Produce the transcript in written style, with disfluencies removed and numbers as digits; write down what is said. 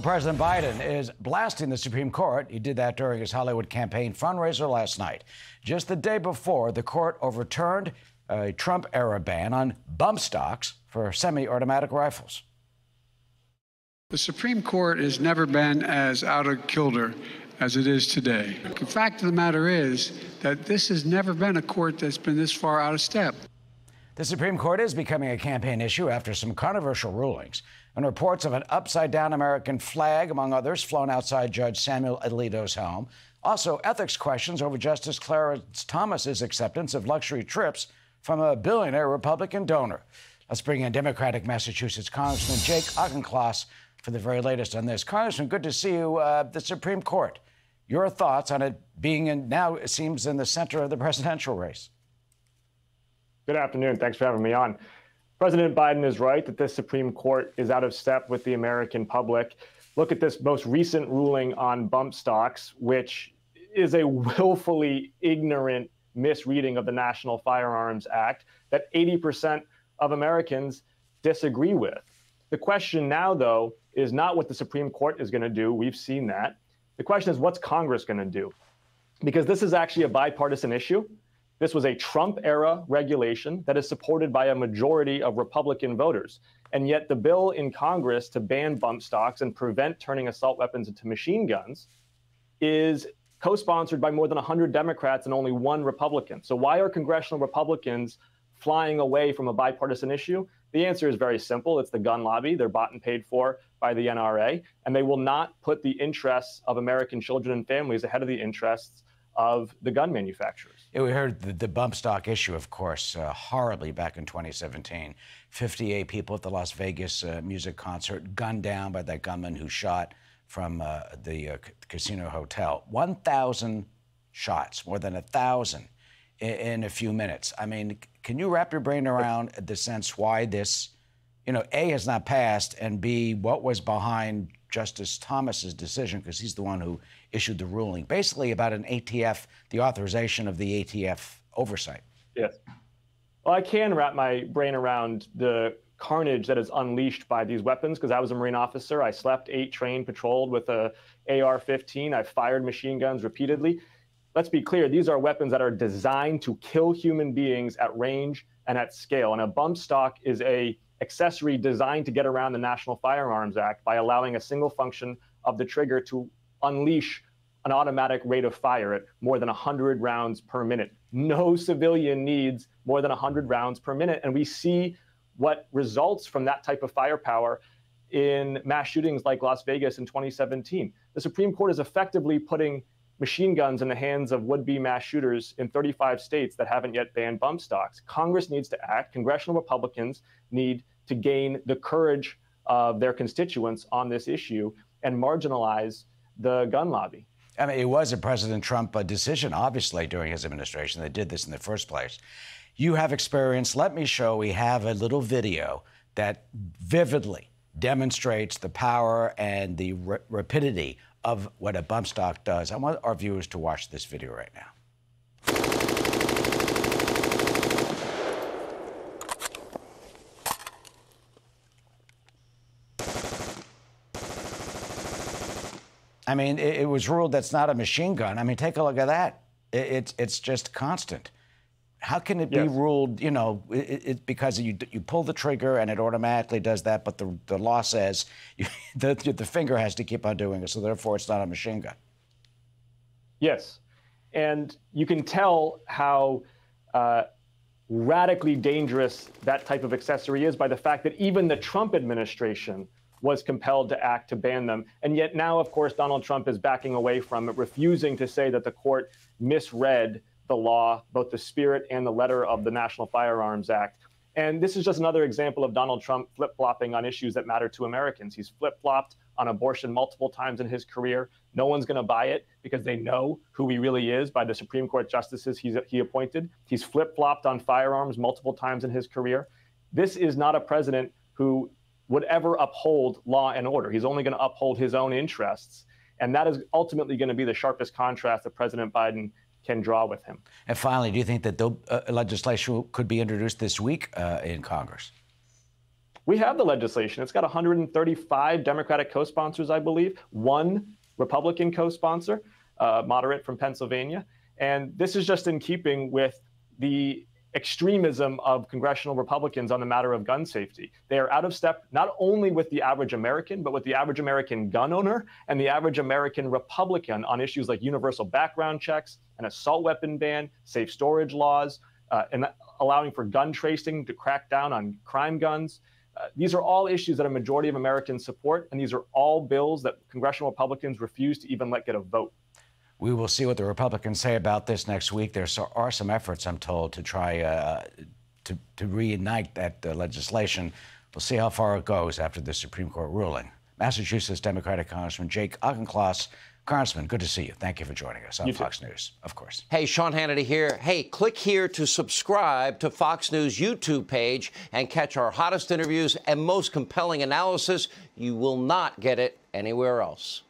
President Biden is blasting the Supreme Court. He did that during his Hollywood campaign fundraiser last night. Just the day before, the court overturned a Trump-era ban on bump stocks for semi-automatic rifles. The Supreme Court has never been as out of kilter as it is today. The fact of the matter is that this has never been a court that's been this far out of step. The Supreme Court is becoming a campaign issue after some controversial rulings and reports of an upside-down American flag, among others, flown outside Judge Samuel Alito's home. Also, ethics questions over Justice Clarence Thomas's acceptance of luxury trips from a billionaire Republican donor. Let's bring in Democratic Massachusetts Congressman Jake Auchincloss for the very latest on this. Congressman, good to see you. The Supreme Court, your thoughts on it being now, it seems, in the center of the presidential race. Good afternoon. Thanks for having me on. President Biden is right that this Supreme Court is out of step with the American public. Look at this most recent ruling on bump stocks, which is a willfully ignorant misreading of the National Firearms Act that 80% of Americans disagree with. The question now, though, is not what the Supreme Court is going to do. We've seen that. The question is, what's Congress going to do? Because this is actually a bipartisan issue. This was a Trump-era regulation that is supported by a majority of Republican voters. And yet the bill in Congress to ban bump stocks and prevent turning assault weapons into machine guns is co-sponsored by more than 100 Democrats and only one Republican. So why are congressional Republicans flying away from a bipartisan issue? The answer is very simple. It's the gun lobby. They're bought and paid for by the NRA, and they will not put the interests of American children and families ahead of the interests of the gun manufacturers. Yeah, we heard the bump stock issue, of course, horribly back in 2017. 58 people at the Las Vegas music concert gunned down by that gunman who shot from the casino hotel. 1,000 shots, more than 1,000 in a few minutes. I mean, can you wrap your brain around the sense why this, A, has not passed, and B, what was behind Justice Thomas's decision, because he's the one who issued the ruling, basically about an ATF, the authorization of the ATF oversight? Yes. Well, I can wrap my brain around the carnage that is unleashed by these weapons, because I was a Marine officer. I slept, ate, trained, patrolled with a AR-15. I fired machine guns repeatedly. Let's be clear, these are weapons that are designed to kill human beings at range and at scale. And a bump stock is a accessory designed to get around the National Firearms Act by allowing a single function of the trigger to unleash an automatic rate of fire at more than 100 rounds per minute. No civilian needs more than 100 rounds per minute. And we see what results from that type of firepower in mass shootings like Las Vegas in 2017. The Supreme Court is effectively putting machine guns in the hands of would-be mass shooters in 35 states that haven't yet banned bump stocks. Congress needs to act. Congressional Republicans need to gain the courage of their constituents on this issue and marginalize the gun lobby. I mean, it was a President Trump decision, obviously, during his administration. They did this in the first place. You have experience. Let me show. We have a little video that vividly demonstrates the power and the rapidity of what a bump stock does. I want our viewers to watch this video right now. I mean, it was ruled that's not a machine gun. I mean, take a look at that. It's just constant. How can it be ruled, because you pull the trigger and it automatically does that, but the law says the finger has to keep on doing it, so therefore it's not a machine gun? Yes. And you can tell how radically dangerous that type of accessory is by the fact that even the Trump administration was compelled to act to ban them. And yet now, of course, Donald Trump is backing away from it, refusing to say that the court misread the law, both the spirit and the letter of the National Firearms Act. And this is just another example of Donald Trump flip-flopping on issues that matter to Americans. He's flip-flopped on abortion multiple times in his career. No one's going to buy it because they know who he really is by the Supreme Court justices he appointed. He's flip-flopped on firearms multiple times in his career. This is not a president who would ever uphold law and order. He's only going to uphold his own interests. And that is ultimately going to be the sharpest contrast that President Biden can draw with him. And finally, do you think that the legislation could be introduced this week in Congress? We have the legislation. It's got 135 Democratic co-sponsors, I believe, one Republican co-sponsor, moderate from Pennsylvania. And this is just in keeping with the extremism of congressional Republicans on the matter of gun safety. They are out of step not only with the average American, but with the average American gun owner and the average American Republican on issues like universal background checks, an assault weapon ban, safe storage laws, and allowing for gun tracing to crack down on crime guns. These are all issues that a majority of Americans support, and these are all bills that congressional Republicans refuse to even let get a vote. We will see what the Republicans say about this next week. There are some efforts, I'm told, to try to reignite that legislation. We'll see how far it goes after the Supreme Court ruling. Massachusetts Democratic Congressman Jake Auchincloss. Congressman, good to see you. Thank you for joining us on Fox News, of course. Hey, Sean Hannity here. Hey, click here to subscribe to Fox News YouTube page and catch our hottest interviews and most compelling analysis. You will not get it anywhere else.